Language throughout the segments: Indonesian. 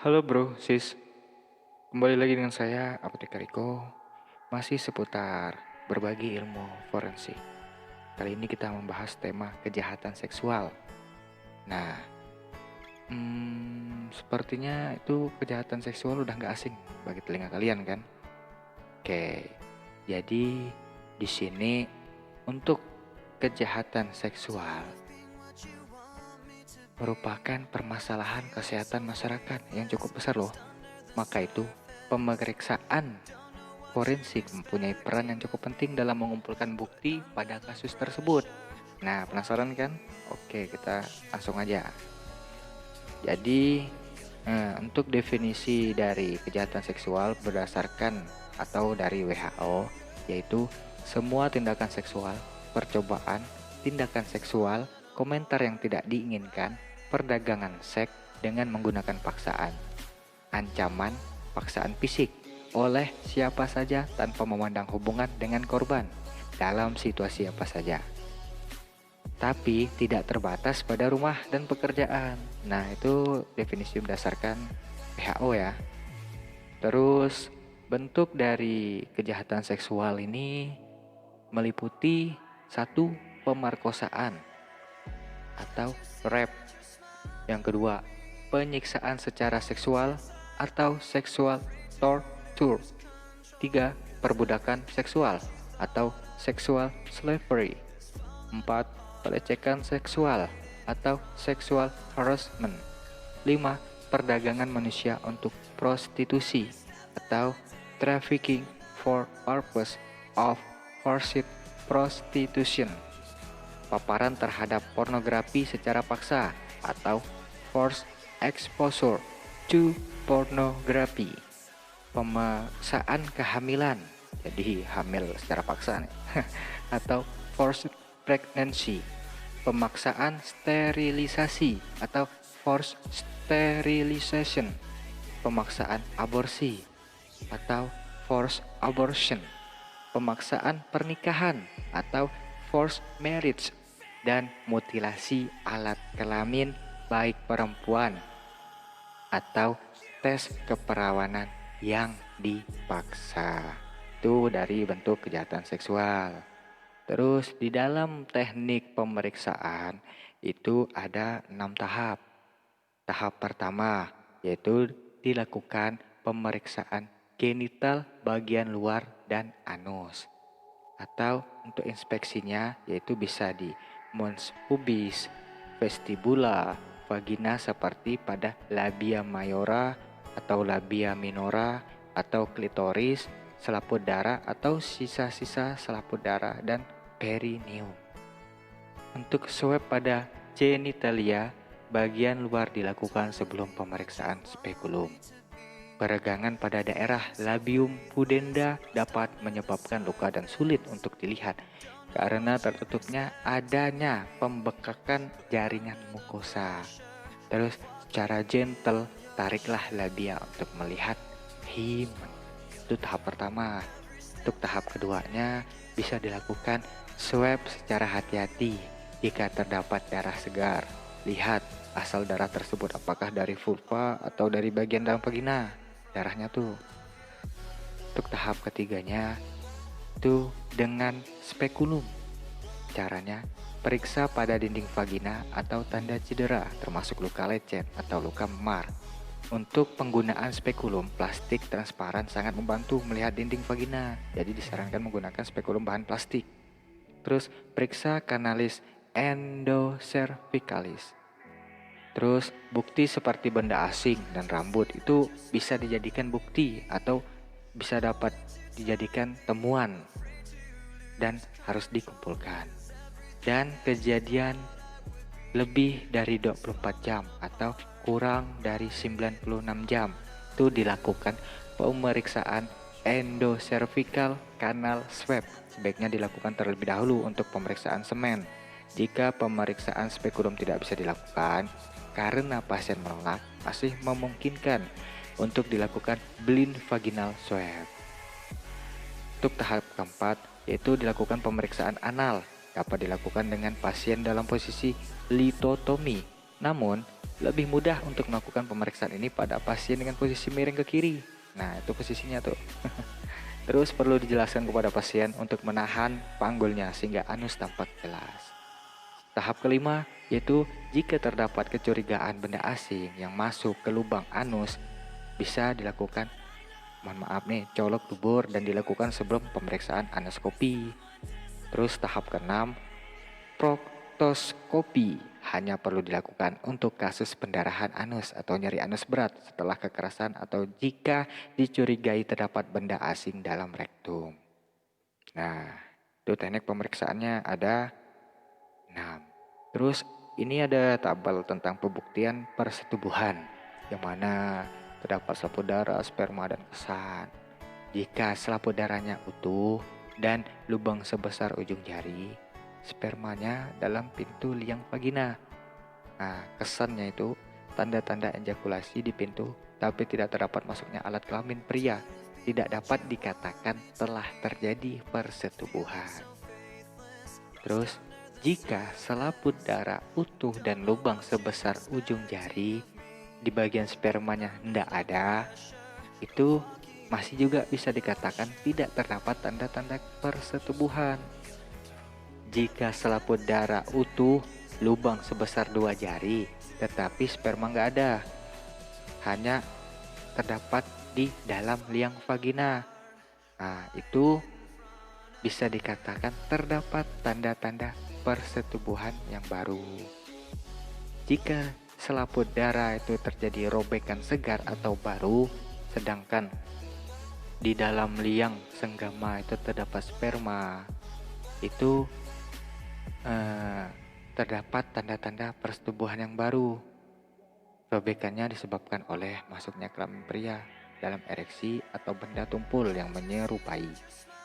Halo bro, sis. Kembali lagi dengan saya, Apoteker Riko. Masih seputar berbagi ilmu forensik. Kali ini kita membahas tema kejahatan seksual. Nah, sepertinya itu kejahatan seksual udah nggak asing bagi telinga kalian kan? Oke, jadi di sini untuk kejahatan seksual merupakan permasalahan kesehatan masyarakat yang cukup besar loh. Maka itu, pemeriksaan forensik mempunyai peran yang cukup penting dalam mengumpulkan bukti pada kasus tersebut. Nah, penasaran kan? Oke, kita langsung aja. Jadi, untuk definisi dari kejahatan seksual berdasarkan atau dari WHO, yaitu semua tindakan seksual, percobaan, tindakan seksual, komentar yang tidak diinginkan, perdagangan seks dengan menggunakan paksaan, ancaman, paksaan fisik oleh siapa saja tanpa memandang hubungan dengan korban dalam situasi apa saja. Tapi tidak terbatas pada rumah dan pekerjaan. Nah, itu definisi berdasarkan WHO ya. Terus, bentuk dari kejahatan seksual ini meliputi satu, pemerkosaan atau rape. Yang kedua, penyiksaan secara seksual atau sexual torture. 3. Perbudakan seksual atau sexual slavery. 4. Pelecehan seksual atau sexual harassment. 5. Perdagangan manusia untuk prostitusi atau trafficking for purpose of forced prostitution. Paparan terhadap pornografi secara paksa atau forced exposure to pornography. Pemaksaan kehamilan, jadi hamil secara paksa nih. Atau forced pregnancy. Pemaksaan sterilisasi atau forced sterilization. Pemaksaan aborsi atau forced abortion. Pemaksaan pernikahan atau forced marriage, dan mutilasi alat kelamin baik perempuan atau tes keperawanan yang dipaksa. Itu dari bentuk kejahatan seksual. Terus di dalam teknik pemeriksaan itu ada 6 tahap. Tahap pertama yaitu dilakukan pemeriksaan genital bagian luar dan anus. Atau untuk inspeksinya yaitu bisa di mons pubis, vestibula, vagina seperti pada labia mayora atau labia minora atau klitoris, selaput darah atau sisa-sisa selaput darah dan perineum. Untuk swab pada genitalia, bagian luar dilakukan sebelum pemeriksaan spekulum. Peregangan pada daerah labium pudenda dapat menyebabkan luka dan sulit untuk dilihat karena tertutupnya adanya pembekakan jaringan mukosa. Terus secara gentle tariklah labia untuk melihat himen. Itu tahap pertama. Untuk tahap keduanya bisa dilakukan swab secara hati-hati jika terdapat darah segar. Lihat asal darah tersebut apakah dari vulva atau dari bagian dalam vagina. Darahnya tuh. Untuk tahap ketiganya itu dengan spekulum. Caranya, periksa pada dinding vagina atau tanda cedera termasuk luka lecet atau luka memar. Untuk penggunaan spekulum, plastik transparan sangat membantu melihat dinding vagina. Jadi disarankan menggunakan spekulum bahan plastik. Terus periksa kanalis endocervicalis. Terus bukti seperti benda asing dan rambut itu bisa dijadikan bukti atau bisa dapat dijadikan temuan dan harus dikumpulkan. Dan kejadian lebih dari 24 jam atau kurang dari 96 jam itu dilakukan pemeriksaan endocervical canal swab. Sebaiknya dilakukan terlebih dahulu untuk pemeriksaan semen. Jika pemeriksaan spekulum tidak bisa dilakukan karena pasien menolak, masih memungkinkan untuk dilakukan blind vaginal swab. Untuk tahap keempat yaitu dilakukan pemeriksaan anal. Dapat dilakukan dengan pasien dalam posisi litotomi. Namun Lebih mudah untuk melakukan pemeriksaan ini pada pasien dengan posisi miring ke kiri. Nah, itu posisinya tuh. Terus perlu dijelaskan kepada pasien untuk menahan panggulnya sehingga anus tampak jelas. Tahap kelima yaitu jika terdapat kecurigaan benda asing yang masuk ke lubang anus, bisa dilakukan, mohon maaf nih, colok dubur dan dilakukan sebelum pemeriksaan anoskopi. Terus tahap keenam, proktoskopi hanya perlu dilakukan untuk kasus pendarahan anus atau nyeri anus berat setelah kekerasan atau jika dicurigai terdapat benda asing dalam rektum. Nah, itu teknik pemeriksaannya ada 6. Terus ini ada tabel tentang pembuktian persetubuhan yang mana terdapat selaput darah, sperma, dan kesan. Jika selaput darahnya utuh dan lubang sebesar ujung jari, spermanya dalam pintu liang vagina. Nah, kesannya itu tanda-tanda ejakulasi di pintu tapi tidak terdapat masuknya alat kelamin pria. Tidak dapat dikatakan telah terjadi persetubuhan. Terus, jika selaput darah utuh dan lubang sebesar ujung jari di bagian spermanya tidak ada, itu masih juga bisa dikatakan tidak terdapat tanda-tanda persetubuhan. Jika selaput darah utuh, lubang sebesar 2 jari, tetapi sperma nggak ada, hanya terdapat di dalam liang vagina. Nah, itu bisa dikatakan terdapat tanda-tanda persetubuhan yang baru. Jika selaput darah itu terjadi robekan segar atau baru, sedangkan di dalam liang senggama itu terdapat sperma, itu terdapat tanda-tanda persetubuhan yang baru. Robekannya disebabkan oleh masuknya kelamin pria dalam ereksi atau benda tumpul yang menyerupai.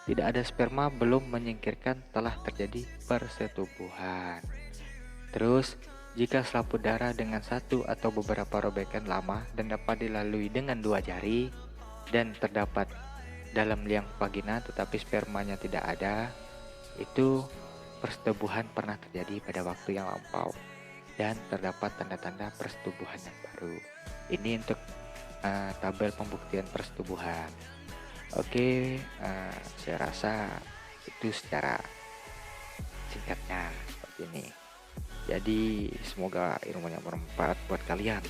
Tidak ada sperma belum menyingkirkan telah terjadi persetubuhan. Terus, jika selaput darah dengan satu atau beberapa robekan lama dan dapat dilalui dengan 2 jari dan terdapat dalam liang vagina tetapi spermanya tidak ada, itu persetubuhan pernah terjadi pada waktu yang lampau dan terdapat tanda-tanda persetubuhan yang baru. Ini untuk tabel pembuktian persetubuhan. Oke, saya rasa itu secara singkatnya seperti ini. Jadi semoga ilmunya bermanfaat buat kalian.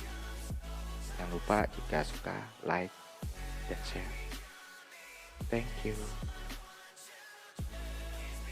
Jangan lupa jika suka like dan share. Thank you.